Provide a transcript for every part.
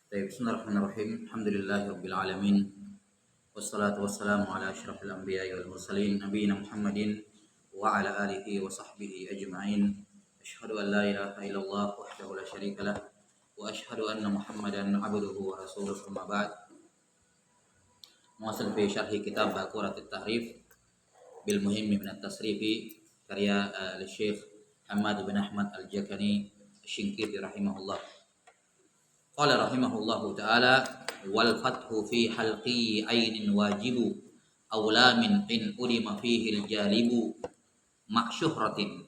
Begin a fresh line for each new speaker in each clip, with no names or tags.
Bismillahirrahmanirrahim. Alhamdulillahirabbil alamin. Wassalatu wassalamu ala asyrafil anbiya'i wal mursalin nabiyina Muhammadin wa ala alihi wa sahbihi ajma'in. Asyhadu an la ilaha illallah wahdahu la syarika lah wa asyhadu anna Muhammadan abduhu wa rasuluhu amma ba'd. Muwasil fi syarhi kitab Baqaratit Tahrif bil muhimmi min at-tasrifi karya al-Syekh Hamad bin Ahmad Al-Jakani Asy-Syinkiti rahimahullah. Qala rahimahullahu ta'ala wal fathu fi halqi ainin wajibu awla min in ulima fihi al-jalibu ma'syuhratin.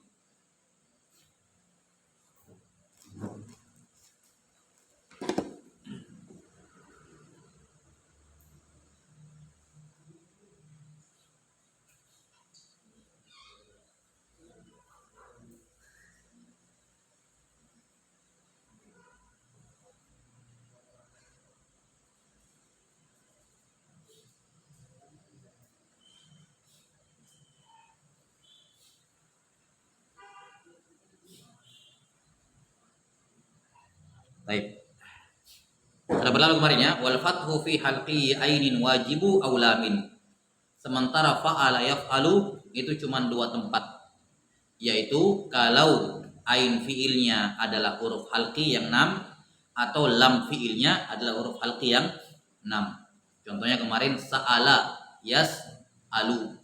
Baik. Sudah berlalu kemarin ya, wal fathu fi halqi ainin wajibu aula min. Sementara fa'ala yaf'alu itu cuma dua tempat. Yaitu kalau ain fiilnya adalah huruf halqi yang 6 atau lam fiilnya adalah huruf halqi yang 6. Contohnya kemarin sa'ala yas'alu.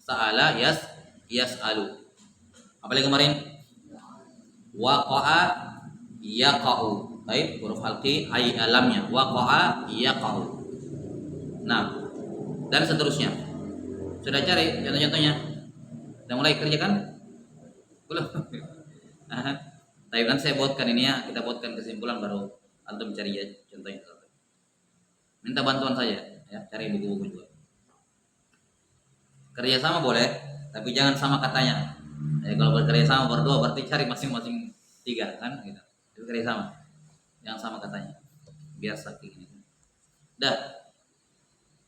Sa'ala yas'alu. Apalagi kemarin waqa'a yaqa'u. Baik, huruf halqi ai alamnya waqa'a yaqa'u. Nah, dan seterusnya. Sudah cari contoh-contohnya? Sudah mulai kerjakan? Belum. Tapi kan saya buatkan ini ya, kita buatkan kesimpulan baru antum cari ya contohnya. Minta bantuan saja ya, cari buku-buku juga. Kerja sama boleh, tapi jangan sama katanya. Kalau bekerja sama berdua berarti cari masing-masing 3 kan gitu. Itu kerja sama. Yang sama katanya. Biasa kayak gini. Dah.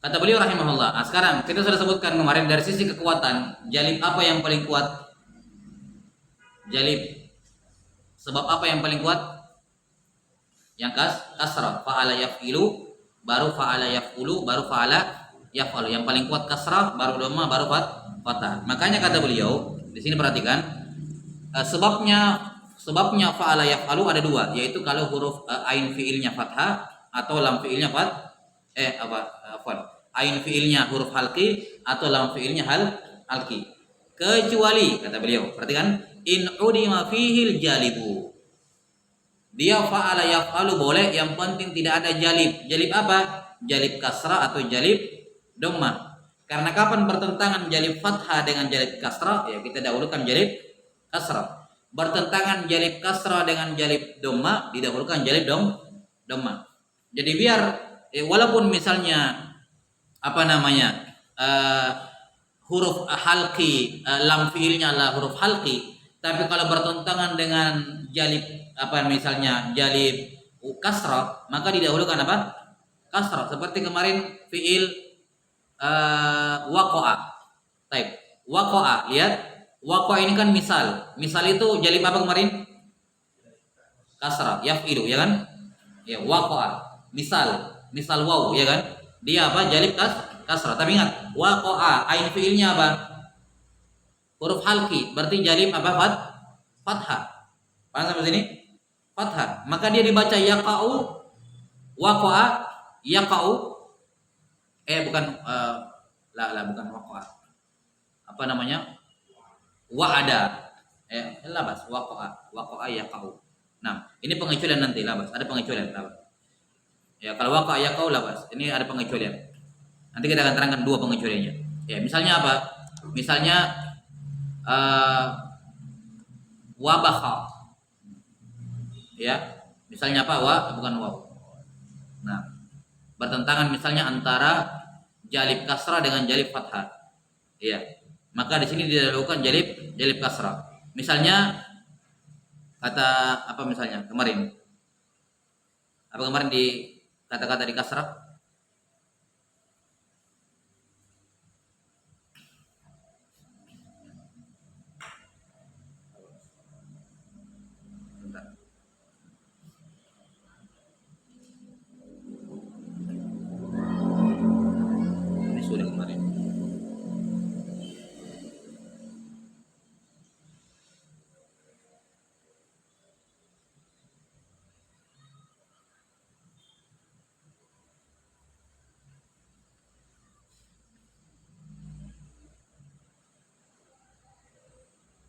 Kata beliau rahimahullah. Nah, sekarang kita sudah sebutkan kemarin dari sisi kekuatan, jalib apa yang paling kuat? Jalib. Sebab apa yang paling kuat? Yang kasrah. Fa'ala yaf'ilu, baru fa'ala yaf'ulu, baru fa'ala yaf'alu. Yang paling kuat kasrah, baru dhamma, baru fathah. Makanya kata beliau, di sini perhatikan, sebabnya fa'ala yaf'alu ada 2, yaitu kalau huruf ain fiilnya fathah atau lam fiilnya ain fiilnya huruf halqi atau lam fiilnya halqi. Kecuali kata beliau, perhatikan, in udima fihil jalibu. Dia fa'ala yaf'alu boleh, yang penting tidak ada jalib. Jalib apa? Jalib kasrah atau jalib dhammah. Karena kapan bertentangan jalib fathah dengan jalib kasrah? Ya kita dahulukan jalib kasrah. Bertentangan jalib kasrah dengan jalib dhammah, didahulukan jalib dhammah. Jadi biar walaupun misalnya huruf halqi lam fiilnya adalah huruf halqi, tapi kalau bertentangan dengan jalib misalnya jalib kasrah, maka didahulukan kasrah. Seperti kemarin fiil waqa'a. Baik, waqa'a, lihat waqa'a ini kan misal itu jalib apa kemarin? Kasrah, yaf'ilu ya kan? Ya, waqa'a misal waw ya kan? Dia apa? Jalib kasrah. Tapi ingat, waqa'a ain fiilnya apa? Huruf halqi, berarti jalib apa? Fathah. Paham sampai sini? Fathah. Maka dia dibaca yaqa'u, waqa'a, yaqa'u. Bukan bukan waqa'a. Apa namanya? Wa'ada. Labas, waqa'a yaqa'u. Nah, ini pengecualian nanti labas. Ada pengecualian labas. Ya, kalau waqa'a yaqa'u labas. Ini ada pengecualian. Nanti kita akan terangkan 2 pengecualiannya. Ya, misalnya apa? Misalnya wabakha. Ya, misalnya apa? Bukan waw. Nah, bertentangan misalnya antara jalib kasrah dengan jalib fathah. Ya. Maka di sini didahulukan jalib kasrah. Misalnya kata apa misalnya? Kemarin. Apa kemarin di kata-kata di kasrah?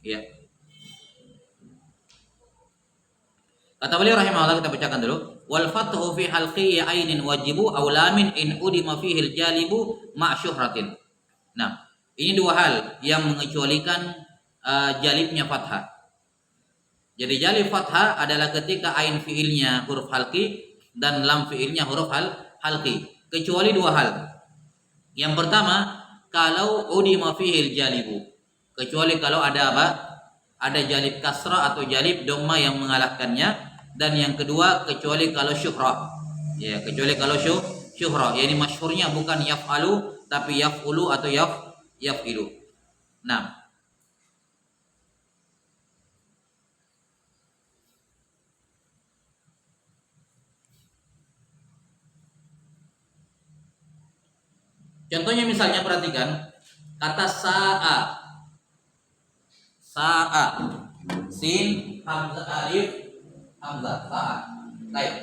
Ya. Kata beliau rahimahullah, kita bacakan dulu. Wal fathu fi halqi ainin wajibu aw lamin in udima fihi al jalibu ma syuhratin. Nah, ini dua hal yang mengecualikan jalibnya fathah. Jadi jalib fathah adalah ketika ain fiilnya huruf halqi dan lam fiilnya huruf halqi. Kecuali dua hal. Yang pertama, kalau udima fihi al jalibu. Kecuali kalau ada apa? Ada jalib kasrah atau jalib dhamma yang mengalahkannya. Dan yang kedua, kecuali kalau syuhrah. Ya, kecuali kalau syuhrah. Yani masyhurnya bukan yaf'alu tapi yaf'ulu atau yaf'ilu. Nah, contohnya misalnya perhatikan kata sa'a. Sa'a. Sin hamzah alif hamzah sa'a. Baik.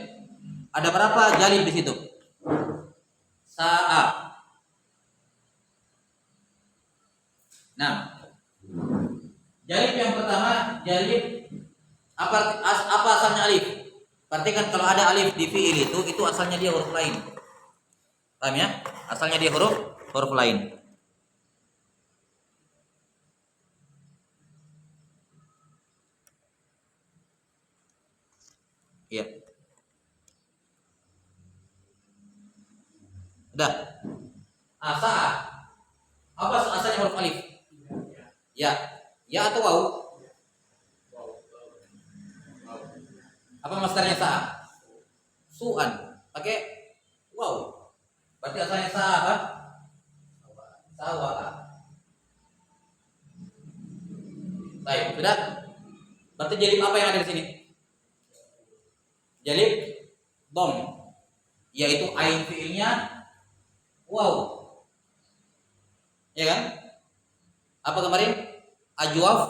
Ada berapa jalib di situ? Sa'a. Nah, jalib yang pertama, jalib apa asalnya alif? Perhatikan kalau ada alif di fiil itu asalnya dia huruf lain. Paham ya? Asalnya dia huruf lain. Iya. Udah. Asa. Apa asalnya huruf alif? Ya. Ya atau waw? Apa masdarnya sa? Su'an. Pakai waw. Berarti asalnya sa apa? Sawa. Baik, sudah. Berarti jalib apa yang ada di sini? Jalib dom, yaitu ain fiilnya waw. Ya kan? Apa kemarin? Ajwaf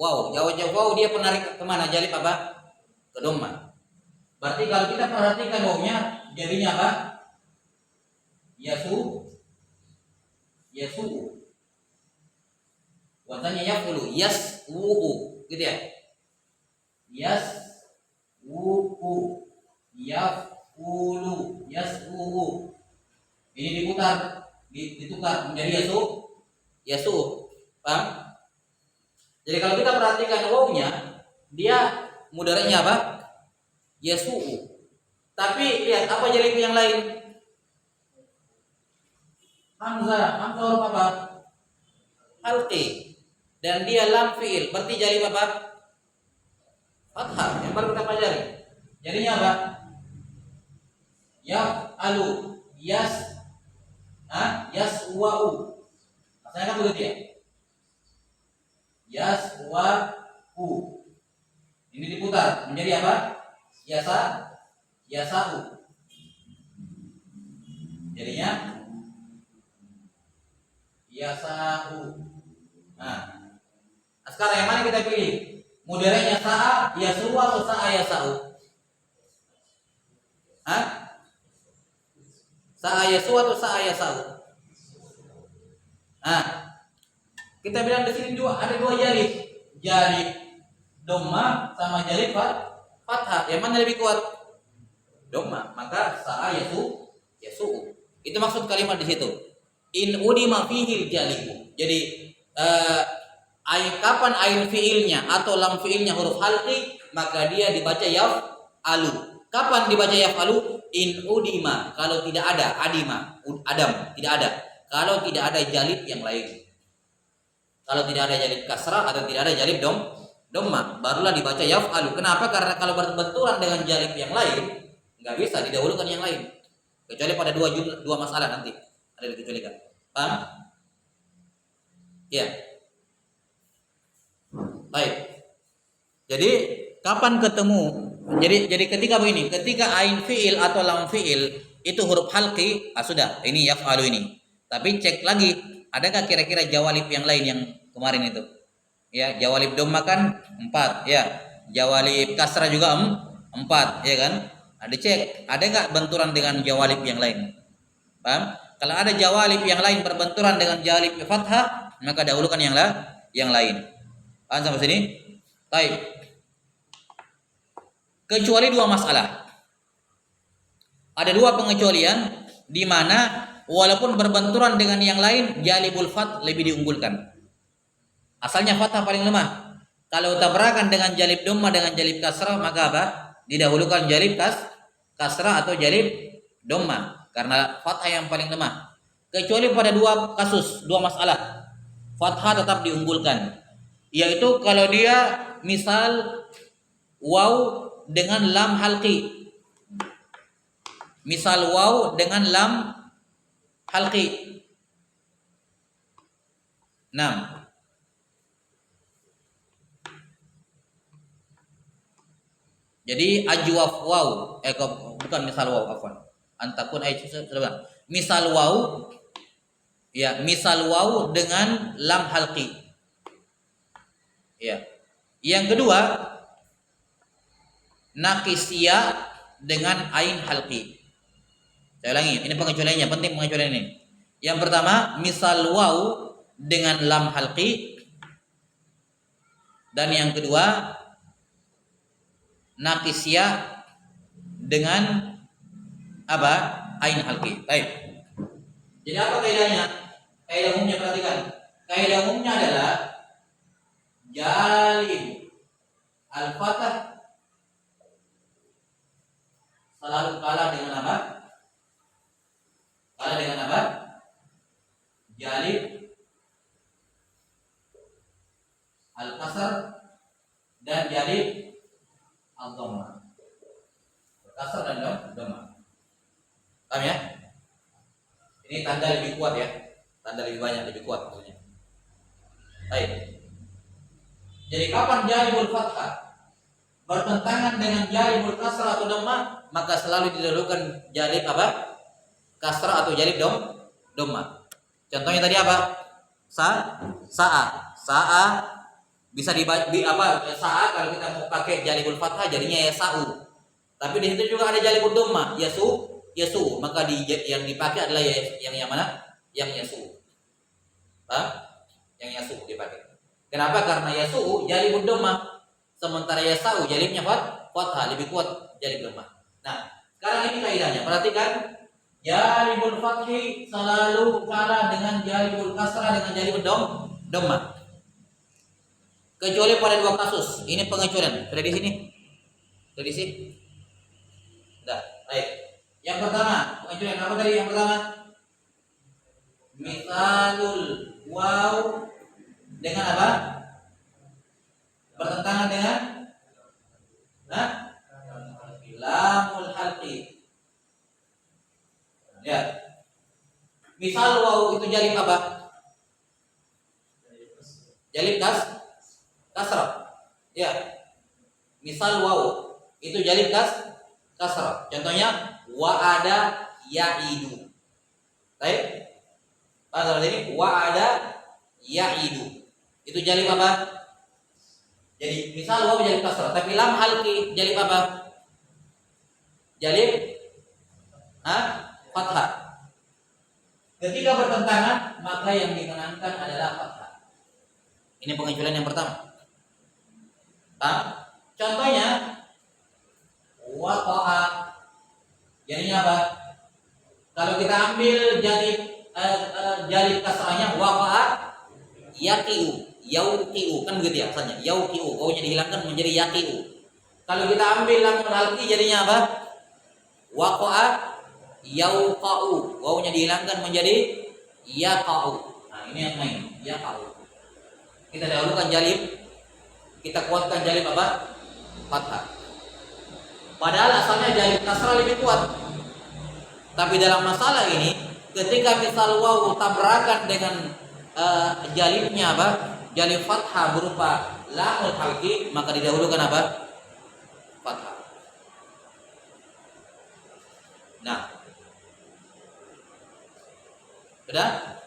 waw. Jawab waw dia penarik kemana? Jalib apa? Ke dhamma. Berarti kalau kita perhatikan wawnya jadinya apa? Yasu. Wazannya yafulu, yas'u, gitu ya. Yas'u, yafulu, yas'u. Ini diputar, ditukar menjadi yasu. Paham? Jadi kalau kita perhatikan wawnya, dia mudaranya apa? Yasu'u. Tapi lihat apa jalib yang lain? Hamzah huruf apa? Halqi. Dan dia lam fiil. Berarti jalib apa? Fathah. Yang baru kita pelajari. Jadinya apa? Yaf'alu, yaswa'u. Asalnya kan begitu ya? Yaswa'u. Ini diputar menjadi apa? Yasa'u. Jadinya yasa'u. Nah, sekarang yang mana kita pilih? Mudaranya sa'a yasu'u atau sa'a yasa'u? Hah? Sa'a yasu'u atau sa'a yasa'u? Nah, kita bilang di sini ada dua jalib. Jalib dhamma sama jalib fathah. Yang mana lebih kuat? Dhamma. Maka sa'a yasu'u. Itu maksud kalimat di situ. In udima fihil jalibu. Jadi kapan ain fiilnya atau lam fiilnya huruf halqi, maka dia dibaca yaf'alu. Kapan dibaca yaf'alu? In udima, kalau tidak ada adam, tidak ada. Kalau tidak ada jalib yang lain. Kalau tidak ada jalib kasrah atau tidak ada jalib dhamma, barulah dibaca yaf'alu. Kenapa? Karena kalau berbenturan dengan jalib yang lain, nggak bisa didahulukan yang lain. Kecuali pada dua masalah nanti ada dikecualikan. Paham? Ya. Baik. Jadi kapan ketemu? Jadi ketika begini, ketika ain fiil atau lam fiil itu huruf halqi, sudah, ini yaf'alu ini. Tapi cek lagi, adakah kira-kira jawalib yang lain yang kemarin itu? Ya, jawalib dhamma kan 4, ya. Jawalib kasrah juga 4, ya kan? Nah, dicek, ada enggak benturan dengan jawalib yang lain? Paham? Kalau ada jawalib yang lain berbenturan dengan jawalib fathah, maka dahulukan yang lain. Paham sampai sini? Baik. Kecuali dua masalah. Ada dua pengecualian di mana walaupun berbenturan dengan yang lain, jalibul fath lebih diunggulkan. Asalnya fathah paling lemah. Kalau tabrakan dengan jalib dhamma dengan jalib kasrah, maka apa? Didahulukan jalib kasrah atau jalib dhamma karena fathah yang paling lemah. Kecuali pada dua kasus, dua masalah, fathah tetap diunggulkan. Yaitu kalau dia misal waw dengan lam halqi. Misal waw dengan lam halqi. 6. Jadi ajwaf waw, bukan misal waw, afwan. Antakun misal waw, ya, misal waw dengan lam halqi. Ya. Yang kedua, nakisya dengan ain halqi. Saya ulangi, ini pengecualiannya, penting pengecualian ini. Yang pertama, misal waw dengan lam halqi. Dan yang kedua, nakisya dengan apa? Ain halqi. Baik. Jadi apa kaidahnya? Kaidah umumnya, perhatikan. Kaidah umumnya adalah jalib al-fathah selalu kalah dengan apa? Kalah dengan apa? Jalib al-kasr dan jalib al-dhamma. Kasr dan dhamma. Paham ya? Ini tanda lebih kuat ya. Tanda lebih banyak, lebih kuat maksudnya. Baik. Jadi kapan jalibul fathah bertentangan dengan jalibul kasrah atau dhamma, maka selalu didahulukan jalib apa? Kasrah atau jalib dhamma. Contohnya tadi apa? Sa'a bisa dibaca sa'a kalau kita mau pakai jalibul fathah jadinya yasa'u. Tapi di situ juga ada jalibul dhamma, yasu, maka yang dipakai adalah yang mana? Yang yasu. Yang yasu dipakai. Kenapa? Karena yasu jalibul dhamma, sementara yasa'u jalibnya fathah, lebih kuat jalib dhamma. Nah, sekarang ini kaidahnya. Perhatikan, jalibul fathi selalu kalah dengan jalibul kasrah dengan jalibul dhamma. Kecuali pada dua kasus. Ini pengecualian. Sudah di sini? Sudah di sini? Sudah. Baik. Yang pertama, pengecualian apa tadi yang pertama? Misalul waw dengan apa? Bertentangan dengan lamul halqi. Ya. Misal waw itu jalib apa? Jalib kasrah. Ya. Misal waw itu jalib kasrah. Contohnya wa'ada ya'idu. Baik. Pada ini wa'ada ya'idu. Itu jalib apa? Jadi misal waw jalib kasrah, tapi lam halqi jalib apa? Jalib fathah. Ketika bertentangan, maka yang dimenangkan adalah fathah. Ini pengecualian yang pertama. Contohnya waqa'a. Jadinya apa? Kalau kita ambil jalib kasrahnya waqa'a yaqi'u. Yauqi'u, kan begitu ya asalnya. Yauqi'u, wawnya dihilangkan menjadi yaqi'u. Kalau kita ambil lamul halqi jadinya apa? Waqa'a yauqa'u, wawnya dihilangkan menjadi yaqa'u. Nah, ini yang main, yaqa'u. Kita dahulukan jalib, kita kuatkan jalib apa? Fathah. Padahal asalnya jalib kasrah lebih kuat. Tapi dalam masalah ini, ketika misal waw tabrakan dengan jalibnya apa? Jalib fathah berupa lamul halqi, maka didahulukan apa? Fathah. Nah, sudah?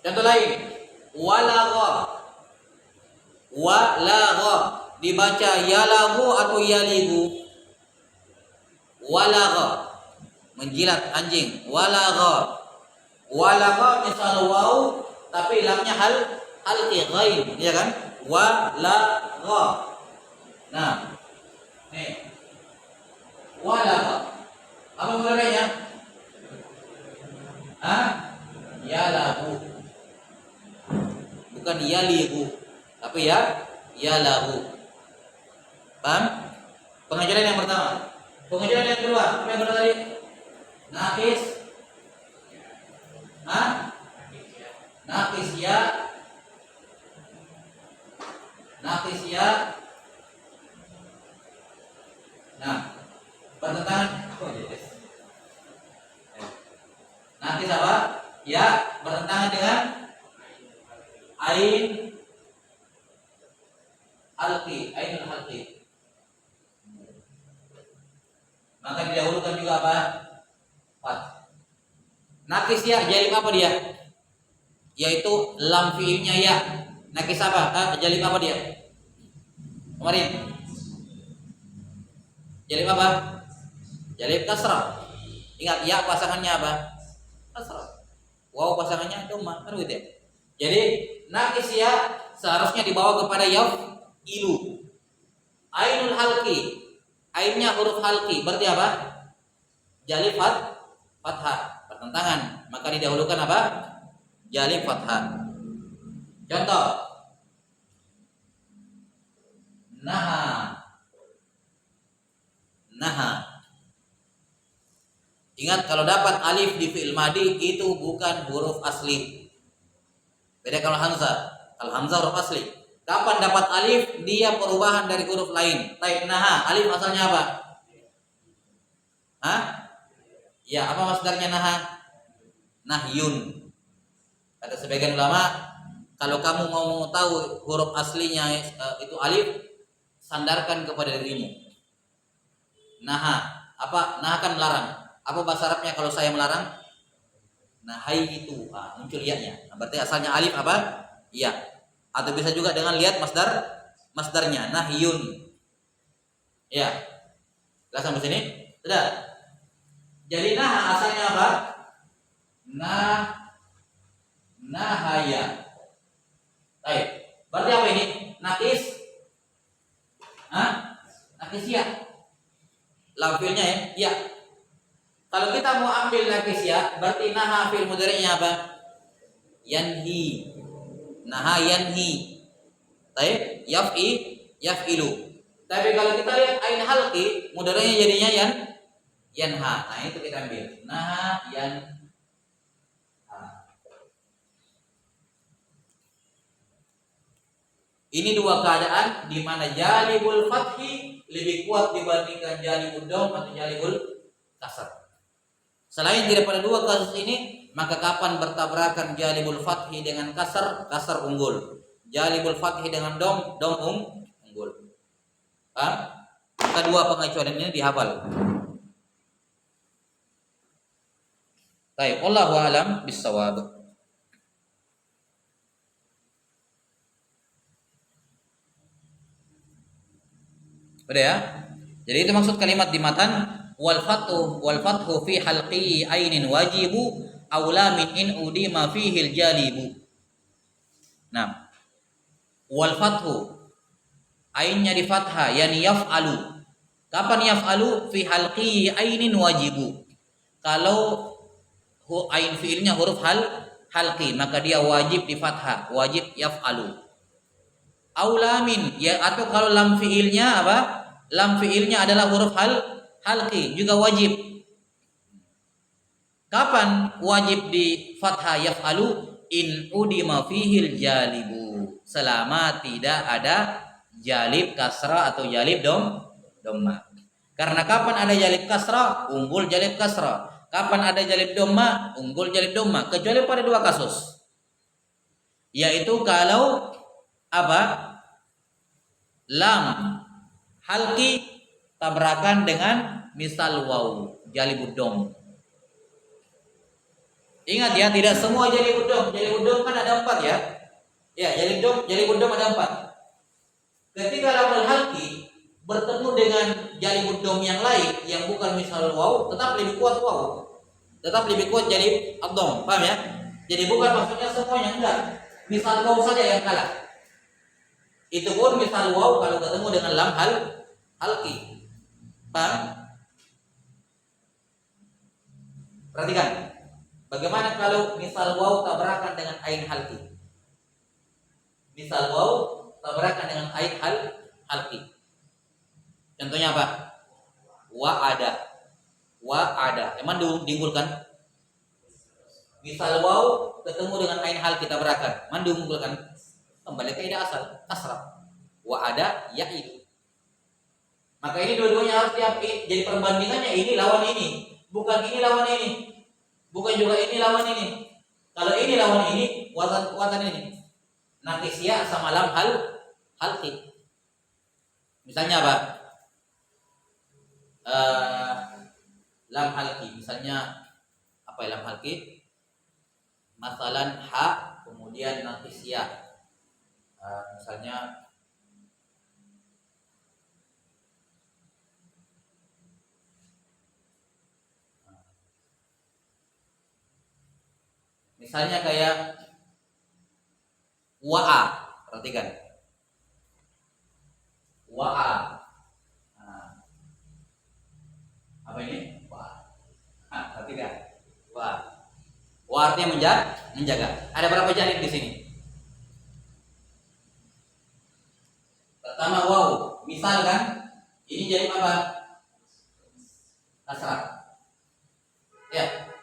Contoh lain, walagha dibaca yalaghu atau yalighu. Walagha menjilat anjing. Walagha misal waw tapi lamnya halqi ghain, ya kan? walagha. Nah, nih. Walagha. Apa mudhari'nya? Yalahu. Bukan yalihu. Tapi yalahu. Paham? Pengajaran yang pertama. Pengajaran yang kedua, apa yang tadi? Naqis. Naqis ya. Naqis ya. Nah, bertentangan. Naqis apa? Ya, bertentangan dengan ain alqi, ainul halqi. Maka didahulukan juga apa? Fat. Nakis ya, jalib apa dia? Yaitu lam fiilnya ya. Nakis apa? Jalib apa dia? Kemarin. Jalib apa? Jalib kasrah. Ingat ya pasangannya apa? Kasrah. Waw pasangannya dhamma, kan gitu ya. Jadi nakis ya seharusnya dibawa kepada ilu. Ainul halqi. Ainnya huruf halqi, berarti apa? Jalib fathah, bertentangan. Maka didahulukan apa? Jalib fathah. Contoh. Naha. Ingat kalau dapat alif di fi'il madi itu bukan huruf asli. Beda kalau hamzah. Kalau hamzah huruf asli. Kapan dapat alif? Dia perubahan dari huruf lain. Taib naha, alif asalnya apa? Ya, apa masdarnya naha? Nahyun. Kata sebagian ulama, kalau kamu mau tahu huruf aslinya itu alif, sandarkan kepada dirimu. Naha, apa? Naha kan melarang. Apa bahasa Arabnya kalau saya melarang? Nahai itu, muncul ya-nya. Nah, berarti asalnya alif apa? Iya. Atau bisa juga dengan lihat masdarnya nahyun. Ya. Jelas sampai sini? Sudah. Jadi nah asalnya apa? Nahaya. Baik. Berarti apa ini? Nakis. Nakis ya. Lam fiilnya ya? Ya. Kalau kita mau ambil nakis ya, berarti naha fiil mudhari'nya apa? Yanhi. Naha yanhi. Baik, yaf'ilu. Tapi kalau kita lihat ain halqi, mudhari'nya jadinya yanha. Nah, itu kita ambil. Naha yanha. Ini dua keadaan di mana jalibul fathi lebih kuat dibandingkan jalibul dom atau jalibul kasar. Selain daripada dua kasus ini, maka kapan bertabrakan jalibul fathi dengan kasar, kasar unggul. Jalibul fathi dengan dom, unggul. Paham? Kedua pengecualian ini dihafal. Baik, wallahu a'lam bissawab. Udah ya? Jadi itu maksud kalimat di matan wal fathu fi halqi ainin wajibu aula min in udima fihi al jalibu. Nah, wal fathu ainnya di fathah yani yaf'alu. Kapan yaf'alu? Fi halqi ainin wajibu. Kalau ain fiilnya huruf halqi maka dia wajib di fathah, wajib yaf'alu. Aula min ya, atau kalau lam fiilnya apa? Lam fiilnya adalah huruf halqi juga wajib. Kapan wajib di fathah yaf'alu? In udima fihil jalibu. Selama tidak ada jalib kasrah atau jalib dhamma. Karena kapan ada jalib kasrah, unggul jalib kasrah. Kapan ada jalib dhamma, unggul jalib dhamma. Kecuali pada dua kasus. Yaitu kalau apa? Lam halqi tabrakan dengan misal waw jalibud dom. Ingat ya, tidak semua jalibud dom. Jalibud dom kan ada 4 ya. Ya, jalibud dom ada 4. Ketika lam halqi bertemu dengan jalibud dom yang lain yang bukan misal waw, tetap lebih kuat waw. Tetap lebih kuat jalib ad-dom. Paham ya? Jadi bukan maksudnya semuanya, enggak. Misal waw saja yang kalah. Itu pun misal waw kalau ketemu dengan lam halki. Paham? Perhatikan. Bagaimana kalau misal waw tabrakan dengan ain halki? Misal waw tabrakan dengan ain halki. Contohnya apa? Wa'ada. Emang diunggulkan? Misal waw ketemu dengan ain halki tabrakan. Emang diunggulkan? Kembali ke ida asal, kasrah. Wa'ada ya'idu. Maka ini dua-duanya harus jadi perbandingannya, ini lawan ini, bukan ini lawan ini, bukan juga ini lawan ini. Kalau ini lawan ini, kuatan ini. Nakisya sama lam halki. Misalnya apa? Lam halki. Misalnya apa ya lam halki? Masalan ha kemudian nakisya. Misalnya kayak wa'a, perhatikan. Wa'a. Apa ini? Wa'a. Perhatikan. Wa'a. Wa'a artinya menjaga. Ada berapa jalib di sini? Pertama waw. Misal kan, ini jalib apa? Kasrah. Ya.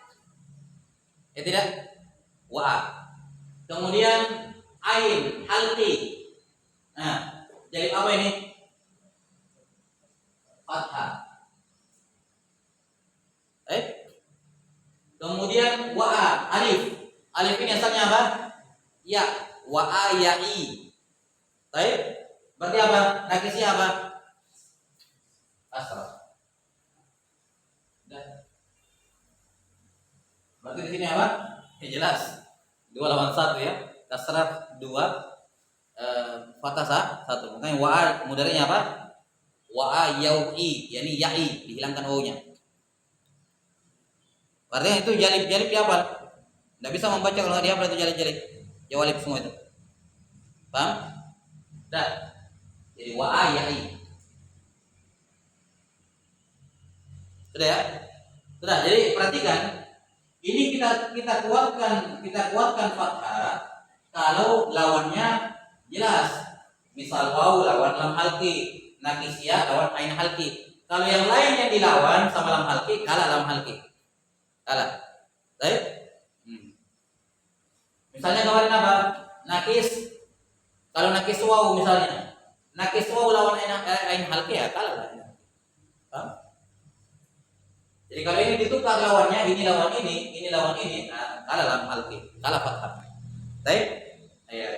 Ya tidak? Wa'a. Kemudian ain halki. Nah, jadi apa ini? Fathah. Kemudian wa'a alif. Alif ini asalnya apa? Ya. Wa'a ya'i. Baik. Berarti apa? Nakisnya apa? Kasrah. Berarti di sini apa? Ya jelas. 2 lawan 1 ya. Kasrah 2, fathah 1. Makanya wa'a mudhari'nya apa? Wa'a yau'i, yakni ya'i, dihilangkan o-nya. Artinya itu jalib dihafal. Enggak bisa membaca kalau enggak dihafal itu jalib. Jawalib semua itu. Paham? Dah. Jadi wa'a ya'i. Sudah ya? Sudah. Jadi perhatikan, ini kita kuatkan fathah kalau lawannya jelas. Misal waw lawan lam halki, nakisya lawan ain halki. Kalau yang lain yang dilawan sama lam halki, kalah lam halki. Kalah. Baik? Misalnya kemarin apa? Nakis. Kalau nakis waw misalnya. Nakis waw lawan ain halki ya kalah lah. Paham? Jadi kalau ini ditukar lawannya, ini lawan ini lawan ini, nah, kalah lam halki, kalah fathah. Baik? Ya.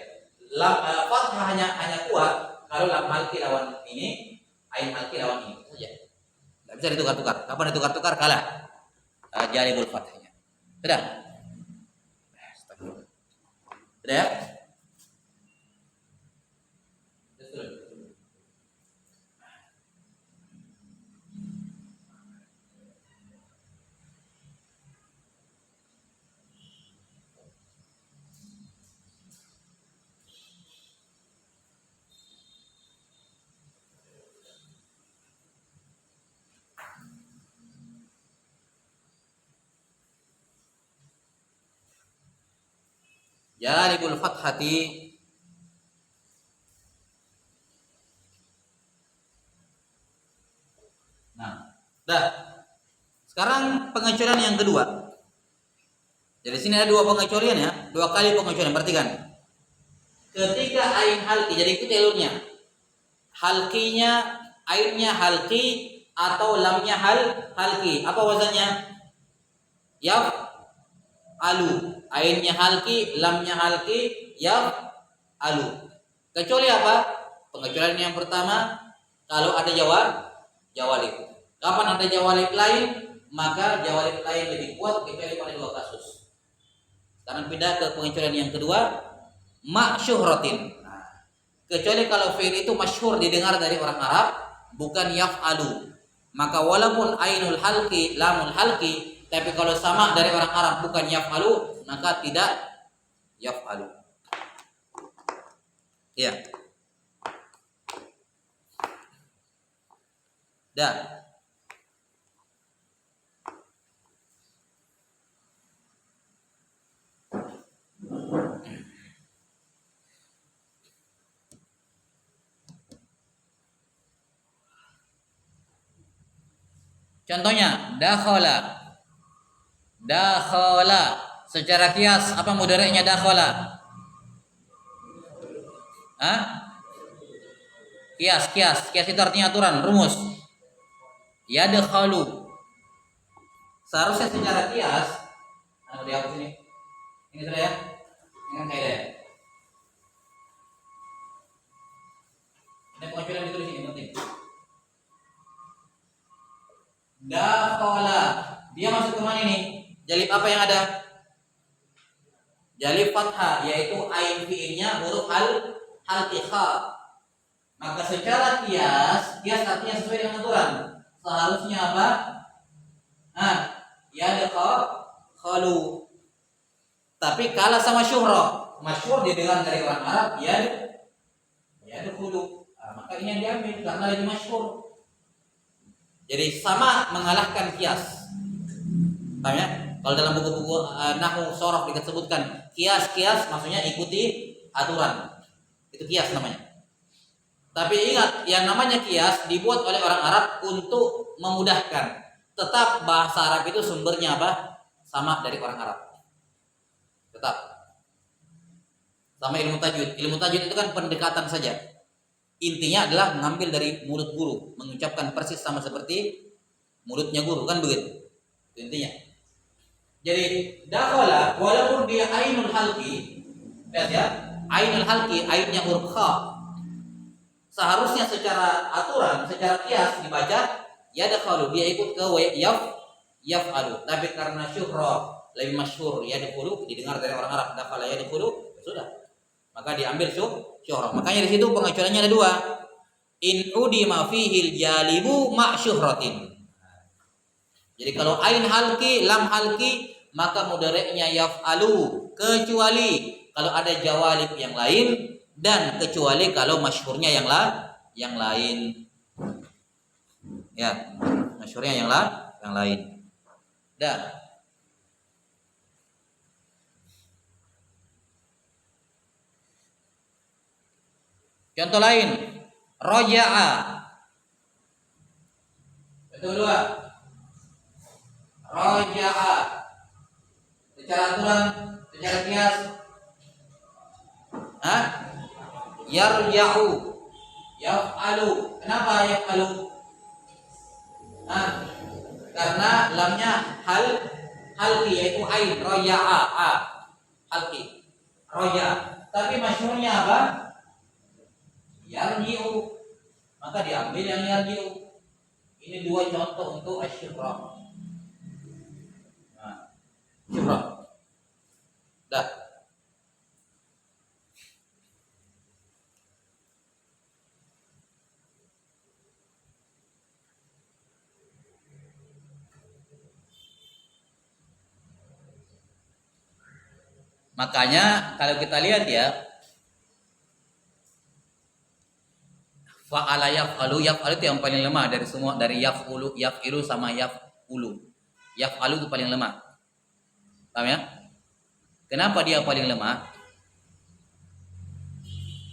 Fathah hanya kuat kalau lam halki lawan ini, ain halki lawan ini saja. Enggak bisa ditukar-tukar. Kapan ditukar-tukar kalah. Jalibul fathahnya. Sudah? Sudah ya? Jalibul fathati dah. Sekarang pengecualian yang kedua. Jadi sini ada 2 pengecualian ya, 2 kali pengecualian. Perhatikan. Ketika ain halki, jadi ikuti alurnya. Halkinya, ainnya halki atau lamnya halki. Apa wazannya? Yaf alu. Ainnya halki, lamnya halki, yaf alu. Kecuali apa? Pengecualian yang pertama kalau ada jawalib. Kapan ada jawalib lain, maka jawalib lain lebih kuat kecuali pada 2 kasus. Sekarang pindah ke pengecualian yang kedua, ma'syuhratin. Nah, kecuali kalau fi'il itu masyhur didengar dari orang Arab, bukan yaf'alu. Maka walaupun ainul halki, lamul halki, tapi kalau sama dari orang Arab bukan yaf'alu, maka tidak yaf'alu. Ya. Dah. Contohnya dakhala. Dakhala. Secara kias apa mudareknya dakhala? Hah? Kias itu artinya aturan, rumus. Yadkhalu. Seharusnya secara kias, dihapus ini. Ini sudah ya. Ini kan kaidah ya. Ini pengecualian ditulis ini penting. Dakhala. Dia masuk ke mana ini? Jalib apa yang ada? Jalib fathah, yaitu ain fi'ilnya huruf halqi. Maka secara kias artinya sesuai dengan aturan. Seharusnya apa? Yadkhalu. Tapi kalah sama syuhra. Masyhur didengar dari orang Arab yadkhulu. Maka ini yang diambil karena lebih masyhur. Jadi sama mengalahkan kias. Paham ya? Kalau dalam buku-buku nahwu shorof disebutkan kias maksudnya ikuti aturan. Itu kias namanya. Tapi ingat, yang namanya kias dibuat oleh orang Arab untuk memudahkan. Tetap bahasa Arab itu sumbernya apa? Sama dari orang Arab. Tetap. Sama ilmu tajwid. Ilmu tajwid itu kan pendekatan saja. Intinya adalah mengambil dari mulut guru, mengucapkan persis sama seperti mulutnya guru, kan begitu. Itu intinya. Jadi dakhala walaupun dia ainul halqi, lihat ya, ainul halqi, ainnya huruf kha. Seharusnya secara aturan, secara kias dibaca yadkhalu, dia ikut ke yaf'alu. Tapi karena syuhra lebih masyhur yadkhulu, didengar dari orang Arab dakhala yadkhulu, sudah. Maka diambil syuhra. Makanya di situ pengecualiannya ada dua. In udima fihil jalibu ma syuhratin. Jadi kalau ain halqi, lam halqi, maka mudareknya yaf'alu, kecuali kalau ada jawalib yang lain dan kecuali kalau masyhurnya yang lain. Ya, masyhurnya yang lain. Dah. Contoh lain, raja'a. Contoh kedua, raja'a. Secara aturan, secara kias, yarja'u, yaf'alu. Kenapa yaf'alu? Karena lamnya halqi, yaitu ain, raja'a, halqi, raja'a. Tapi masyhurnya apa? Yarji'u. Maka diambil yang yarji'u. Ini dua contoh untuk asyifrah. Syifrah. Dah. Makanya kalau kita lihat ya, fa'ala yaf'alu itu yang paling lemah dari semua, dari yaf'ulu, yaf'ilu sama yaf'ulu. Yaf'alu itu paling lemah. Paham ya? Kenapa dia paling lemah?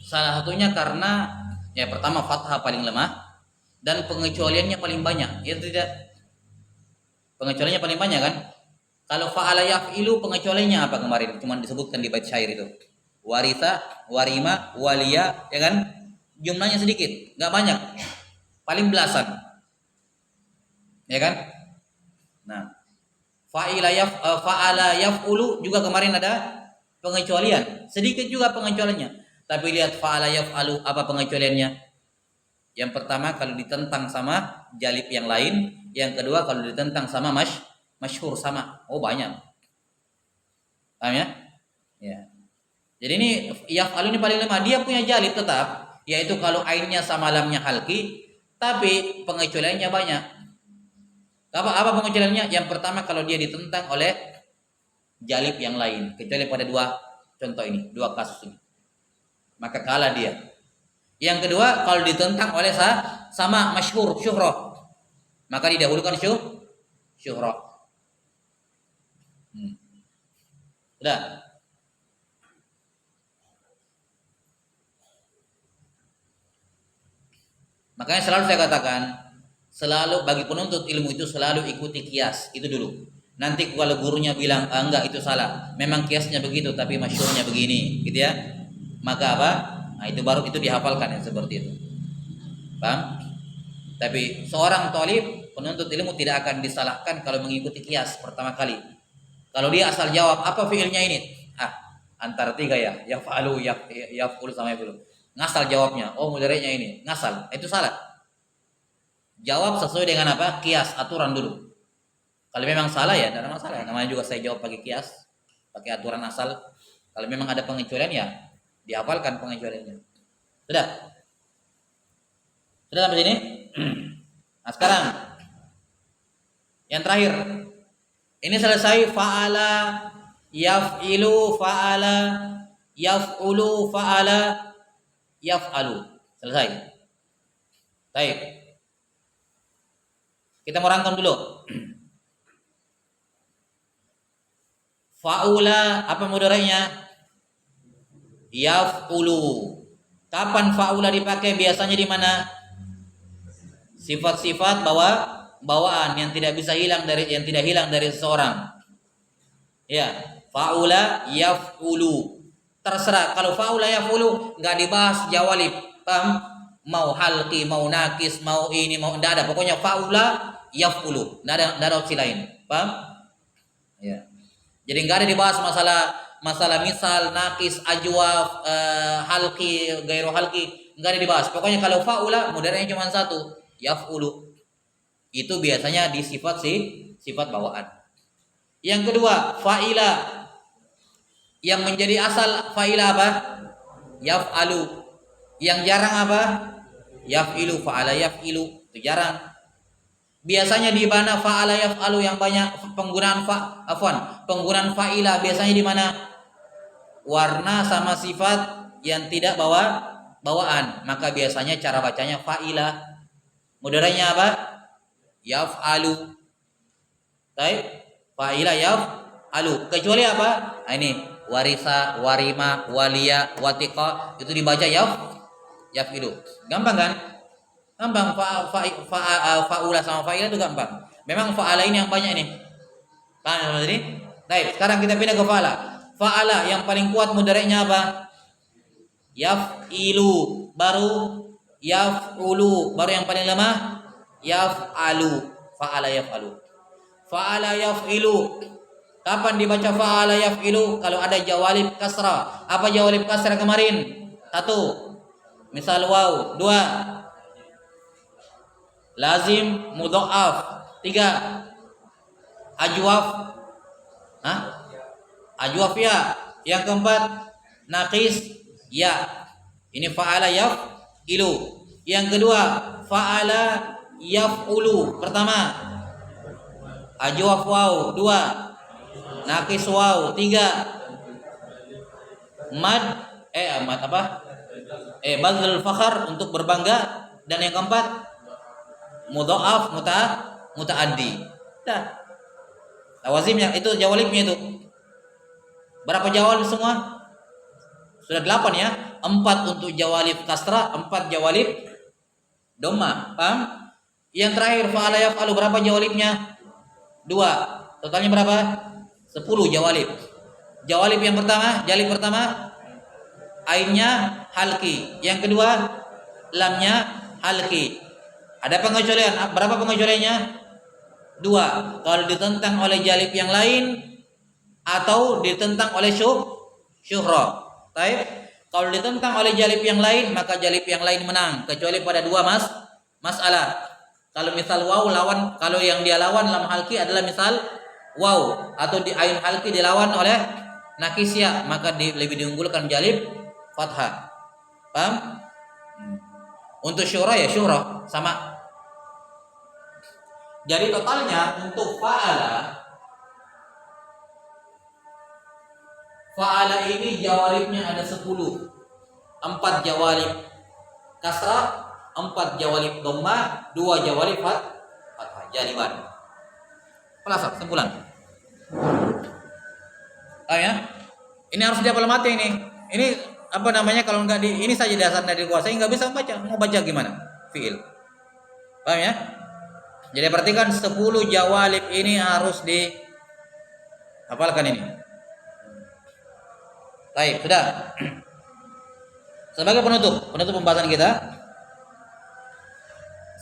Salah satunya karena ya pertama fathah paling lemah dan pengecualiannya paling banyak. Ya tidak? Pengecualiannya paling banyak kan? Kalau fa'ala yaf'ilu pengecualiannya apa kemarin? Cuma disebutkan di bait syair itu. Waritha, warima, waliya, ya kan? Jumlahnya sedikit, nggak banyak. Paling belasan. Ya kan? Nah, fa'ala yaf'ulu juga kemarin ada pengecualian. Sedikit juga pengecualiannya. Tapi lihat fa'ala yaf'alu apa pengecualiannya? Yang pertama kalau ditentang sama jalib yang lain, yang kedua kalau ditentang sama masyhur sama. Oh banyak. Paham ya? Ya. Jadi ini yaf'alu ini paling lemah. Dia punya jalib tetap, yaitu kalau ainnya sama lamnya halqi, tapi pengecualiannya banyak. Apa pengecualiannya? Yang pertama kalau dia ditentang oleh jalib yang lain, kecuali pada dua contoh ini, dua kasus ini, maka kalah dia. Yang kedua kalau ditentang oleh sama masyhur, syuhrah, maka didahulukan syuhra. Sudah. Makanya selalu saya katakan, selalu bagi penuntut ilmu itu selalu ikuti kias itu dulu. Nanti kalau gurunya bilang enggak itu salah, memang kiasnya begitu tapi masyhurnya begini, gitu ya. Maka apa? Nah, itu baru itu dihafalkan yang seperti itu. Paham? Tapi seorang thalib penuntut ilmu tidak akan disalahkan kalau mengikuti kias pertama kali. Kalau dia asal jawab apa fiilnya ini? Antara tiga ya, yaf'alu, yaf'ul sama yaf'ulu. Ngasal jawabnya. Oh, mudhari'nya ini. Ngasal. Itu salah. Jawab sesuai dengan apa? Kias, aturan dulu. Kalau memang salah ya tidak ada masalah. Namanya juga saya jawab pakai kias, pakai aturan asal. Kalau memang ada pengecualian ya dihafalkan pengecualiannya. Sudah? Sudah sampai sini? Nah, sekarang yang terakhir. Ini selesai fa'ala, yaf'ilu, fa'ala, yaf'ulu, fa'ala, yaf'alu. Selesai. Baik. Kita merangkum dulu. Fa'ula, apa mudhari'nya? Yaf'ulu. Kapan fa'ula dipakai? Biasanya di mana? Sifat-sifat bawaan yang tidak hilang dari seseorang. Ya, fa'ula yaf'ulu. Terserah kalau fa'ula yaf'ulu enggak dibahas jawalib. Paham? Mau halqi, mau nakis, mau ini, mau enggak ada. Pokoknya fa'ula yaf'ulu. Enggak ada opsi lain. Paham? Ya. Jadi enggak ada dibahas masalah misal, nakis, ajwaf, halqi, gairu halqi, enggak ada dibahas. Pokoknya kalau fa'ula mudhari'nya cuma satu, yaf'ulu. Itu biasanya di sifat bawaan. Yang kedua, fa'ila. Yang menjadi asal fa'ila apa? Yaf'alu. Yang jarang apa? Yaf'ilu, fa'ala yaf'ilu. Itu jarang. Biasanya di mana fa'ala yaf'alu yang banyak penggunaan penggunaan fa'ila biasanya di mana? Warna sama sifat yang tidak bawaan. Maka biasanya cara bacanya fa'ila. Mudhari'nya apa? Yaf'alu. Baik, fa'ila yaf'alu. Kecuali apa? Nah, ini warisa, warima, waliya, watiqa itu dibaca yaf'ilu. Gampang kan? Gampang. Fa'ula sama fa'ila itu gampang. Memang fa'ala ini yang banyak ini. Paham tadi? Baik, sekarang kita pindah ke fa'ala. Fa'ala yang paling kuat mudhari'nya apa? Yaf'ilu, baru yaf'ulu, baru yang paling lemah yaf'alu. Fa'ala yaf'alu. Fa'ala yaf'ilu. Kapan dibaca fa'ala yaf'ilu? Kalau ada jawalib kasrah. Apa jawalib kasrah kemarin? 1. Misal waw. 2. Lazim mudha'af. 3. Ajwaf. Ajwaf ya. Yang keempat naqis ya. Ini fa'ala yaf'ilu. Yang kedua fa'ala yaf'ulu. Pertama ajwaf waw. 2 naqis waw. 3 mad apa? Badlul fakhr untuk berbangga. Dan yang keempat mudha'af muta'addi. Dah. Lawazimnya itu jawalibnya itu. Berapa jawalib semua? Sudah 8 ya. 4 untuk jawalib kasrah, 4 jawalib dhamma. Paham? Yang terakhir fa'ala yaf'alu berapa jawalibnya? 2. Totalnya berapa? 10 jawalib. Jawalib yang pertama, jalib pertama ainnya halqi. Yang kedua lamnya halqi. Ada pengecualian. Berapa pengecualiannya? 2. Kalau ditentang oleh jalib yang lain atau ditentang oleh syuhra. Baik. Kalau ditentang oleh jalib yang lain maka jalib yang lain menang kecuali pada 2 masalah. Kalau misal waw lawan, kalau yang dia lawan lam halqi adalah misal waw atau di ain halqi dilawan oleh nakisya, maka lebih diunggulkan jalib fathah. Paham? Untuk syuhra ya syuhra sama. Jadi totalnya untuk fa'ala ini jawalibnya ada 10. 4 jawalib kasrah, 4 jawalib dhamma, 2 jawalib fathah. jaliban. Pelasar, simpulan. Ya. Ini harus dihafal mati ini. Ini apa namanya, kalau nggak di ini saja dasar dari dikuasai nggak bisa baca. Mau baca gimana? Fiil. Paham ya? Jadi perhatikan 10 jawalib ini harus dihafalkan ini. Baik, sudah. Sebagai penutup pembahasan kita.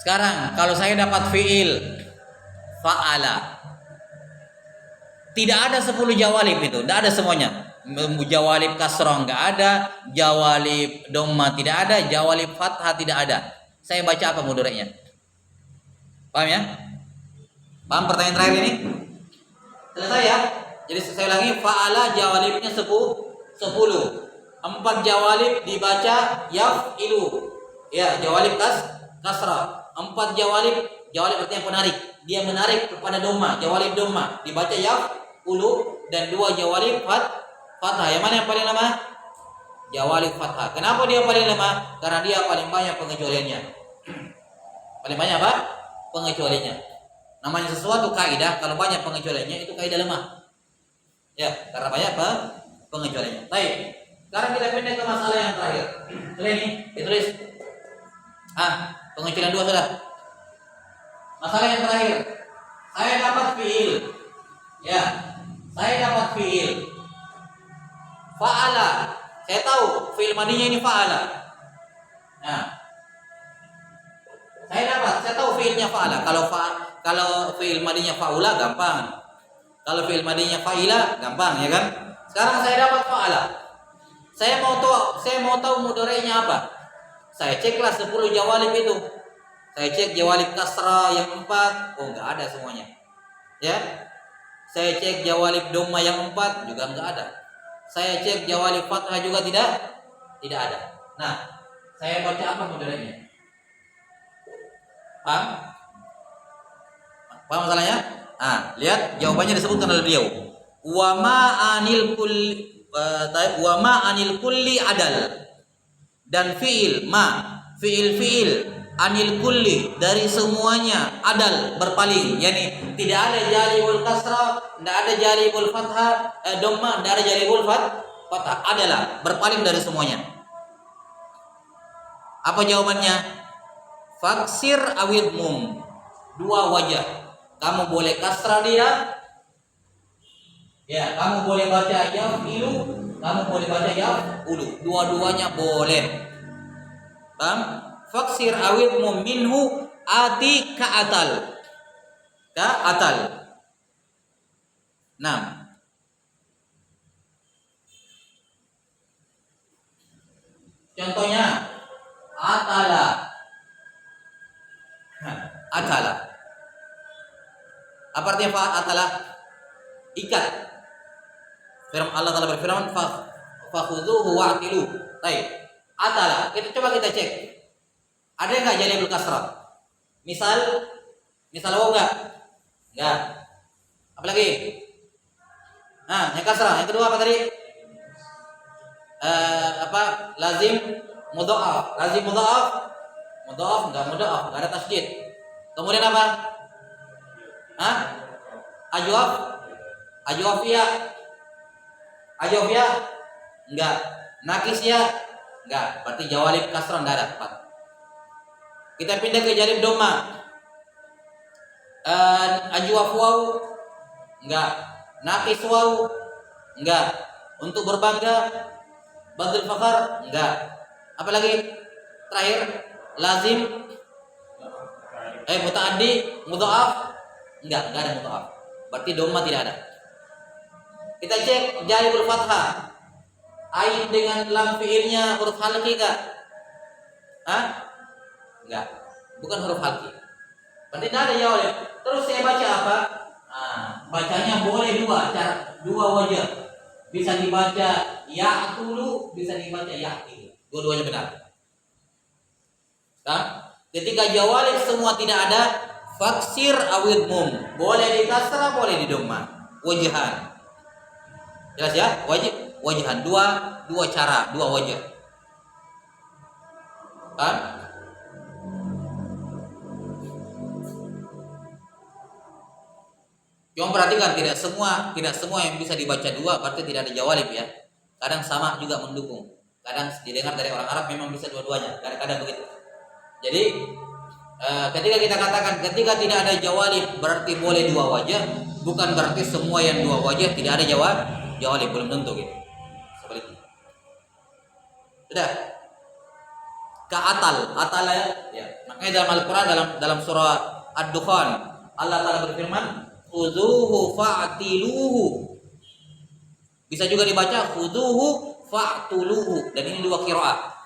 Sekarang kalau saya dapat fiil fa'ala, tidak ada 10 jawalib itu, tidak ada semuanya. Jawalib kasrah enggak ada, jawalib dhamma tidak ada, jawalib fathah tidak ada. Saya baca apa mudhari'nya? Paham ya? Paham pertanyaan terakhir ini? Selesai ya? Jadi saya ulangi, fa'ala jawalibnya 10. 4 jawalib dibaca yaf'ilu. Ya, jawalib kasrah. 4 jawalib artinya penarik. Dia menarik kepada dhamma, jawalib dhamma dibaca yaf'ulu, dan 2 jawalib fathah. Yang mana yang paling lama? Jawalib fathah. Kenapa dia paling lama? Karena dia paling banyak pengecualiannya. Paling banyak apa? Pengecualiannya. Namanya sesuatu kaidah, kalau banyak pengecualiannya itu kaidah lemah. Ya, karena banyak pengecualiannya. Baik. Sekarang kita pindah ke masalah yang terakhir. Ini ditulis. Pengecualian 2 sudah. Masalah yang terakhir. Saya dapat fiil. Ya, saya dapat fiil fa'ala. Saya tahu fiil madinya ini fa'ala. Nah, saya tahu fiilnya fa'ala. Kalau fiil madinya fa'ula gampang. Kalau fiil madinya fa'ila gampang, ya kan? Sekarang saya dapat fa'ala. Saya mau tahu mudhari'nya apa? Saya ceklah 10 jawalib itu. Saya cek jawalib kasrah yang 4, enggak ada semuanya. Ya. Saya cek jawalib dhamma yang 4 juga enggak ada. Saya cek jawalib fathah juga tidak ada. Nah, saya baca apa mudhari'nya? Paham? Paham masalahnya? Lihat jawabannya disebutkan oleh beliau. Wa ma anil kulli adal. Dan fiil fiil anil kulli, dari semuanya, adal, berpaling. Yani tidak ada jalibul kasrah, tidak ada jalibul fathah, dhamma, tidak ada jalibul fathah, adalah berpaling dari semuanya. Apa jawabannya? Faksir awidmum, 2 wajah. Kamu boleh kasrah dia, ya, kamu boleh baca yafilu, kamu boleh baca yafulu, dua-duanya boleh. Paham? Faksir awidmum minhu ati ka'atal. Nah, contohnya atala. Apa artinya atala? Ikat. Firman Allah Taala berfirman, fakhudhuhu wa'tilu. Baik. Atala. Coba kita cek. Ada enggak jalibul kasrah? Misal waw enggak? Enggak. Apalagi? Yang kasrah. Yang kedua apa tadi? Lazim mudha'af. Lazim mudha'af enggak ada tasydid. Kemudian apa? Ajwafiyah enggak. Nakisnya enggak. Berarti jawalib kasrah enggak ada. Kita pindah ke jalib dhamma. Ajwaf waw enggak. Nakis waw enggak. Untuk berbangga badul fakhar enggak. Apalagi terakhir lazim mutaaddi mudha'af enggak ada mudha'af. Berarti dhamma tidak ada. Kita cek jalibul fathah. Ain dengan lam fiilnya huruf halqi enggak? Enggak. Bukan huruf halqi. Berarti tidak ada jawab. Terus saya baca apa? Bacanya boleh dua wajah. Bisa dibaca ya'tulu, bisa dibaca ya'til. Dua-duanya benar. Ketika jawalib semua tidak ada, faksir awidmum, boleh di kasrah, boleh di dhamma. Wajahan. Jelas ya? Wajahan, dua cara, dua wajah. Cuma perhatikan tidak semua yang bisa dibaca dua berarti tidak ada jawalib ya. Kadang sama juga mendukung. Kadang didengar dari orang Arab memang bisa dua-duanya. Kadang-kadang begitu. Jadi ketika kita katakan ketika tidak ada jawalib berarti boleh dua wajah, bukan berarti semua yang dua wajah tidak ada jawalib, belum tentu gitu. Sebaliknya. Sudah. Atal ya. Makanya dalam Al-Qur'an dalam surah Ad-Dukhan Allah Taala berfirman, "Khuduhu fa'tiluhu." Bisa juga dibaca khuduhu fa'tuluhu, dan ini dua qiraah.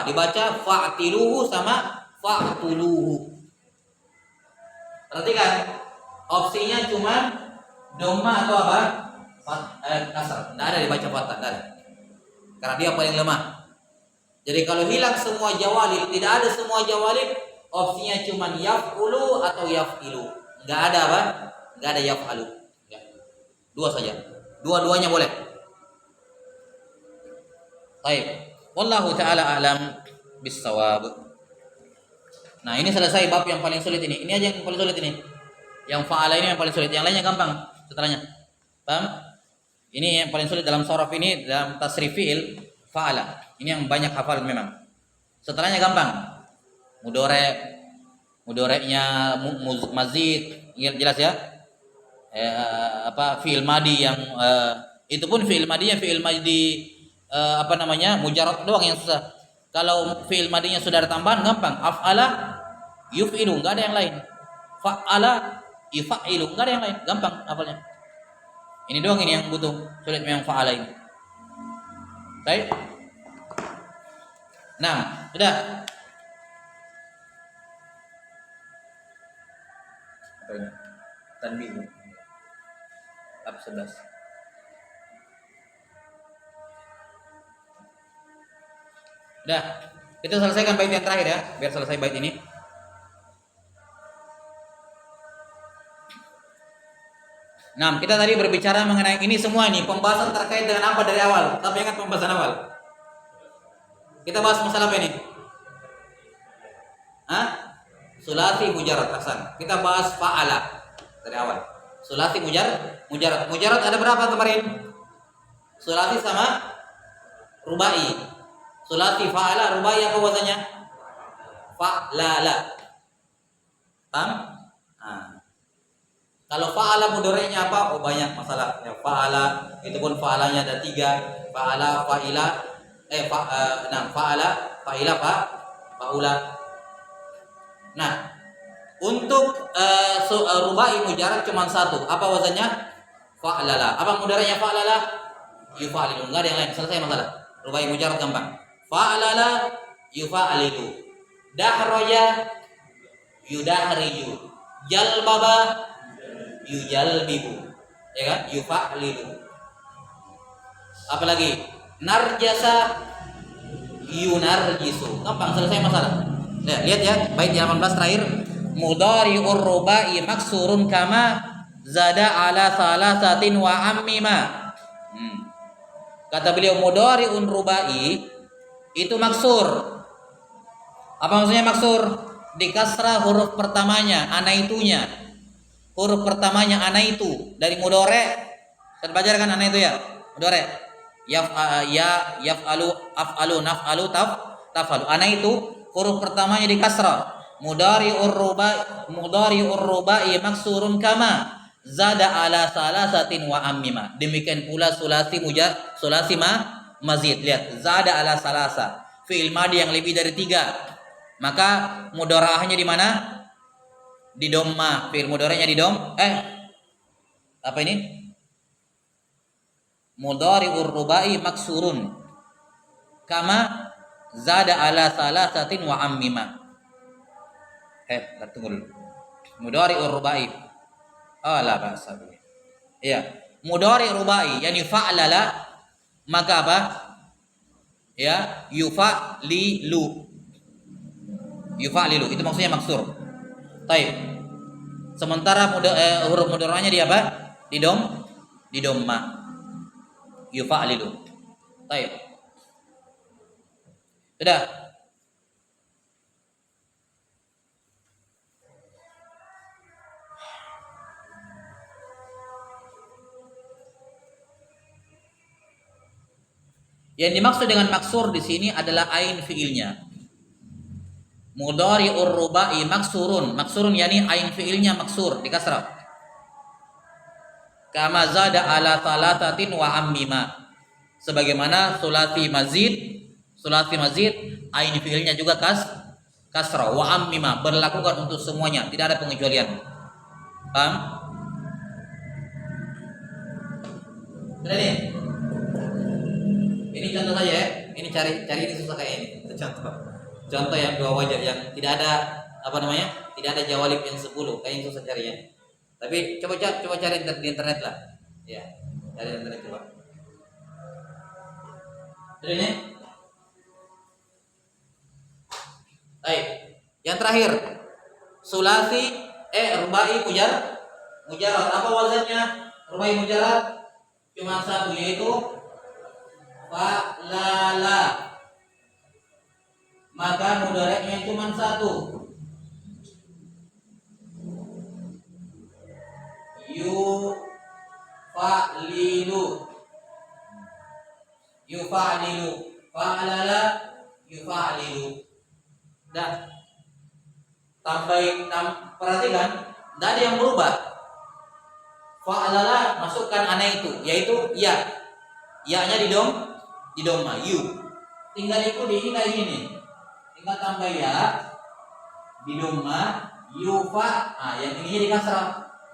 Dibaca fa'tiluhu sama fa'tuluhu. Perhatikan, opsinya cuma dhamma atau apa? Kasar. Tidak ada dibaca fathah, tidak ada. Karena dia paling lemah. Jadi kalau hilang semua jawalib, tidak ada semua jawalib, opsinya cuma yaf'ulu atau yaf'ilu. Enggak ada apa? Enggak ada yaf'alu. Ya. Dua saja. Dua-duanya boleh. Baik. Wallahu taala a'lam bis-shawab. Nah, ini selesai bab yang paling sulit ini. Ini aja yang paling sulit ini. Yang fa'ala ini yang paling sulit. Yang lainnya gampang setelahnya. Paham? Ini yang paling sulit dalam sharaf ini, dalam tasrif fi'il fa'ala. Ini yang banyak hafal memang. Setelahnya gampang. Mudoreknya mazid, jelas ya. Fi'il madi yang itu pun fi'il madinya fi'il madi mujarrad doang yang susah. Kalau fi'il madinya sudah ada tambahan gampang. Af'ala yuf'ilu, enggak ada yang lain. Fa'ala yuf'ilu, enggak ada yang lain. Gampang hafalnya. Ini doang ini yang butuh sulit memang fa'ala ini. Baik. Nah, sudah. Apa ini? Tanbih. Bab 11. Udah, kita selesaikan bait yang terakhir ya, biar selesai bait ini. Nah, kita tadi berbicara mengenai ini semua nih, pembahasan terkait dengan apa dari awal. Tapi ingat pembahasan awal. Kita bahas masalah apa ini? Sulasi mujarrad Hasan. Kita bahas fa'ala dari awal. Sulasi mujarrad. Mujarrad ada berapa kemarin? Sulasi sama rubai. Sulasi fa'ala, rubai apa wazannya? Fa'lala. Paham? Kalau fa'ala mudhari'nya apa? Oh banyak masalah. Ya, fa'ala itu pun fa'alanya ada 3. Fa'ala, fa'ila, fa'ala, fa'ila, fa'ula. Nah, untuk rubai mujarrad cuma satu. Apa wazannya? Fa'lala. Apa mudhari'nya fa'lala? Yufa'lilu. Enggak ada yang lain. Selesai masalah. Rubai mujarrad gampang. Fa'lala yufa'lilu. Dahroja yudahriju. Jalbaba yujalbibu. Ya kan? Yufa'lilu. Apalagi narjasa yunarjisu. Gampang, selesai masalah. Ya, lihat ya, bait 18 terakhir. Mudhari'ur rubai maksurun kama zada ala salasatin wa ammima. Kata beliau mudhari'un rubai itu maksur. Apa maksudnya maksur? Di kasrah huruf pertamanya, anaitunya. Huruf pertamanya anaitu dari mudhari'. Saya baca kan anaitu ya? Mudhari'. Yaf'alu, af'alu, naf'alu, taf'alu. Anaitu huruf pertamanya di kasrah. Mudhari'ur rubai maksurun kama zada ala salasatin wa ammima. Demikian pula sulasi mazid. Lihat, zada ala salasa. Fi'il madi yang lebih dari 3. Maka mudhari'ahnya di mana? Di dhamma. Fi'il mudhari'nya di apa ini? Mudhari'ur rubai maksurun kama zada ala salasatin wa ammima. Tunggu dulu. Mudhari'ur rubai. La ba'sa. Iya, mudhari' rubai yani fa'lala, maka apa? Ya, yufa'lilu. Yufa'lilu itu maksudnya maksur. Baik. Sementara huruf mudhari'nya di apa? Di dhamma. Yufa'lilu. Baik. Sudah. Yang dimaksud dengan maksur di sini adalah ain fiilnya. Mudhari'ur rubai maksurun. Maksurun yakni ain fiilnya maksur di kasrah. Kama zada ala thalathatin wa ammima. Sebagaimana sulasi mazid ain fiilnya juga kasrah wa ammima, berlakukan untuk semuanya, tidak ada pengecualian. Paham? Sudah nih. Ini contoh saja ya. Ini cari ini susah kayak ini. Contoh yang dua wajah yang tidak ada tidak ada jawalib yang 10, kayaknya susah cari ya. Tapi coba cari di internet lah. Ya, cari di internet coba. Sudah ini. Baik. Yang terakhir, sulasi rubai mujarrad. Apa wazannya? Rubai mujarrad cuma satu, yaitu fa'lala. Maka mudhari'nya cuma satu. Yufa'lilu. Fa'lala yufa'lilu. Dah. Perhatikan, tidak ada yang berubah. Fa'lala masukkan ana itu, yaitu ya. Ya-nya di doma, yu. Tinggal ikut di ini kayak gini. Tinggal tambah ya di doma, yufa. Yang ininya di kasrah.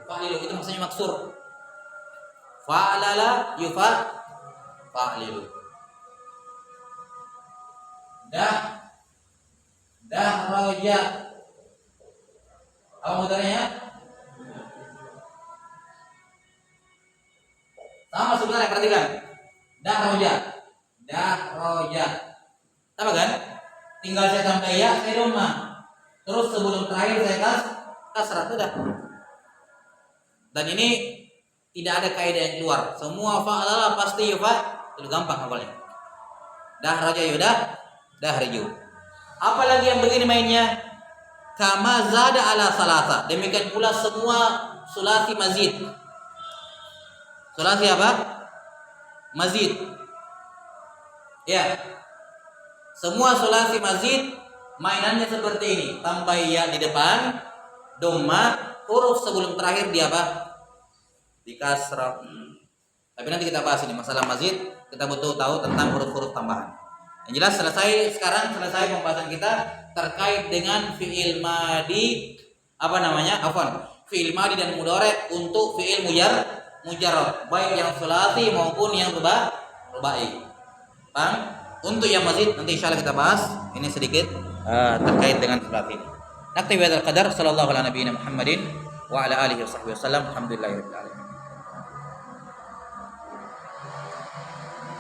Fa'lilu itu maksudnya maksur. Fa'lala yufa'lilu. Dah roja. Apa mudhari'nya? Sama sebenarnya, perhatikan. Dah roja. Sama kan? Tinggal saya tambah ya, saya doma. Terus sebelum terakhir saya kasrah, sudah. Dan ini tidak ada kaidah yang keluar. Semua fa'lala pasti yufa. Itu gampang hafalnya. Dah roja yudah, dah riju. Apalagi yang begini mainnya, kama zada ala salasa. Demikian pula semua sulasi mazid. Sulasi apa? Mazid. Ya. Semua sulasi mazid mainannya seperti ini. Tambah ya di depan, doma, huruf sebelum terakhir di apa? Di kasrah. Tapi nanti kita bahas ini masalah mazid. Kita butuh tahu tentang huruf-huruf tambahan. Yang jelas sekarang selesai pembahasan kita terkait dengan fiil madi fiil madi dan mudhari untuk fiil mujarrad, baik yang sulasi maupun yang rubai. Paham? Untuk yang mazid nanti insyaallah kita bahas ini sedikit terkait dengan sulasi ini. Naktabi hadzal qadar, sallallahu ala nabiyina Muhammadin wa ala alihi washabbihi wasallam. Alhamdulillahirabbil alamin.